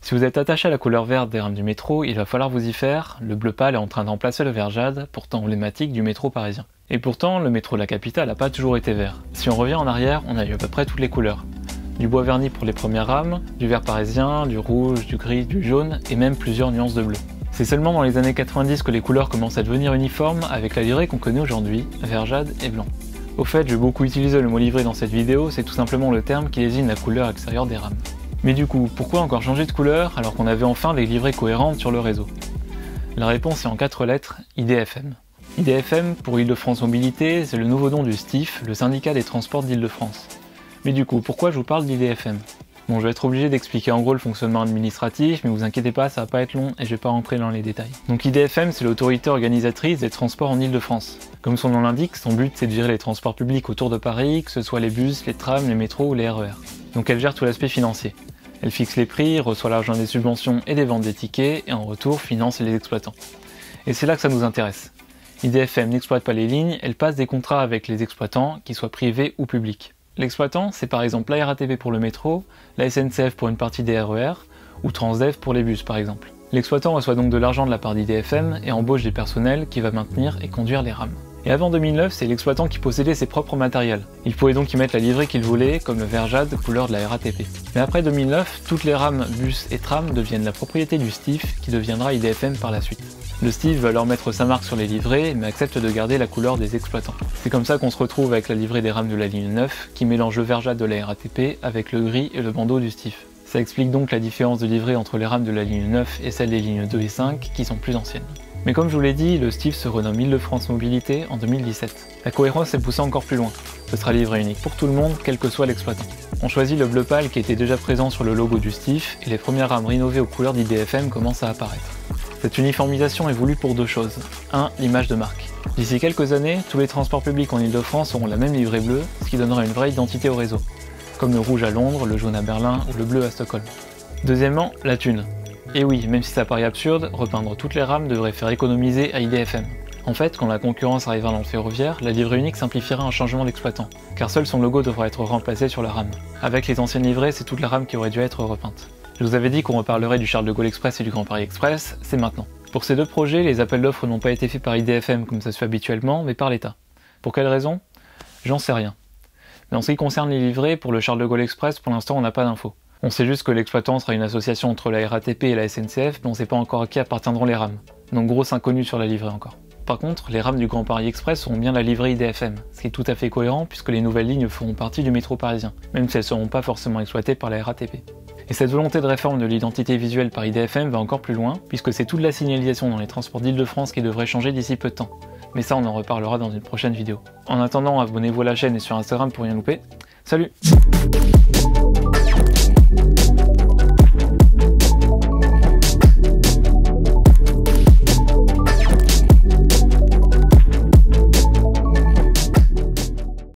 Si vous êtes attaché à la couleur verte des rames du métro, il va falloir vous y faire, le bleu pâle est en train de remplacer le vert jade, pourtant emblématique du métro parisien. Et pourtant, le métro de la capitale n'a pas toujours été vert. Si on revient en arrière, on a eu à peu près toutes les couleurs. Du bois verni pour les premières rames, du vert parisien, du rouge, du gris, du jaune, et même plusieurs nuances de bleu. C'est seulement dans les années 90 que les couleurs commencent à devenir uniformes avec la livrée qu'on connaît aujourd'hui, vert jade et blanc. Au fait, je vais beaucoup utiliser le mot livrée dans cette vidéo, c'est tout simplement le terme qui désigne la couleur extérieure des rames. Mais du coup, pourquoi encore changer de couleur alors qu'on avait enfin des livrées cohérentes sur le réseau? La réponse est en 4 lettres, IDFM. IDFM pour Île-de-France Mobilité, c'est le nouveau nom du STIF, le syndicat des transports d'Île-de-France. Mais du coup, pourquoi je vous parle d'IDFM? Bon, je vais être obligé d'expliquer en gros le fonctionnement administratif, mais vous inquiétez pas, ça va pas être long et je vais pas rentrer dans les détails. Donc IDFM, c'est l'autorité organisatrice des transports en Île-de-France. Comme son nom l'indique, son but c'est de gérer les transports publics autour de Paris, que ce soit les bus, les trams, les métros ou les RER. Donc elle gère tout l'aspect financier. Elle fixe les prix, reçoit l'argent des subventions et des ventes des tickets, et en retour finance les exploitants. Et c'est là que ça nous intéresse. IDFM n'exploite pas les lignes, elle passe des contrats avec les exploitants, qu'ils soient privés ou publics. L'exploitant, c'est par exemple la RATP pour le métro, la SNCF pour une partie des RER, ou Transdev pour les bus par exemple. L'exploitant reçoit donc de l'argent de la part d'IDFM et embauche des personnels qui va maintenir et conduire les rames. Et avant 2009, c'est l'exploitant qui possédait ses propres matériels. Il pouvait donc y mettre la livrée qu'il voulait, comme le vert jade, couleur de la RATP. Mais après 2009, toutes les rames, bus et trams deviennent la propriété du STIF, qui deviendra IDFM par la suite. Le STIF va leur mettre sa marque sur les livrées, mais accepte de garder la couleur des exploitants. C'est comme ça qu'on se retrouve avec la livrée des rames de la ligne 9, qui mélange le vert jade de la RATP avec le gris et le bandeau du STIF. Ça explique donc la différence de livrée entre les rames de la ligne 9 et celles des lignes 2 et 5, qui sont plus anciennes. Mais comme je vous l'ai dit, le STIF se renomme Île-de-France Mobilité en 2017. La cohérence est poussée encore plus loin. Ce sera livré unique pour tout le monde, quel que soit l'exploitant. On choisit le bleu pâle qui était déjà présent sur le logo du STIF, et les premières rames rénovées aux couleurs d'IDFM commencent à apparaître. Cette uniformisation est voulue pour deux choses. 1. L'image de marque. D'ici quelques années, tous les transports publics en Île-de-France auront la même livrée bleue, ce qui donnera une vraie identité au réseau. Comme le rouge à Londres, le jaune à Berlin ou le bleu à Stockholm. Deuxièmement, la thune. Et oui, même si ça paraît absurde, repeindre toutes les rames devrait faire économiser à IDFM. En fait, quand la concurrence arrivera dans le ferroviaire, la livrée unique simplifiera un changement d'exploitant, car seul son logo devra être remplacé sur la rame. Avec les anciennes livrées, c'est toute la rame qui aurait dû être repeinte. Je vous avais dit qu'on reparlerait du Charles de Gaulle Express et du Grand Paris Express, c'est maintenant. Pour ces deux projets, les appels d'offres n'ont pas été faits par IDFM comme ça se fait habituellement, mais par l'État. Pour quelle raison? J'en sais rien. Mais en ce qui concerne les livrées, pour le Charles de Gaulle Express, pour l'instant on n'a pas d'infos. On sait juste que l'exploitant sera une association entre la RATP et la SNCF, mais on ne sait pas encore à qui appartiendront les rames. Donc grosse inconnue sur la livrée encore. Par contre, les rames du Grand Paris Express seront bien la livrée IDFM, ce qui est tout à fait cohérent puisque les nouvelles lignes feront partie du métro parisien, même si elles ne seront pas forcément exploitées par la RATP. Et cette volonté de réforme de l'identité visuelle par IDFM va encore plus loin, puisque c'est toute la signalisation dans les transports d'Île-de-France qui devrait changer d'ici peu de temps. Mais ça, on en reparlera dans une prochaine vidéo. En attendant, abonnez-vous à la chaîne et sur Instagram pour rien louper. Salut!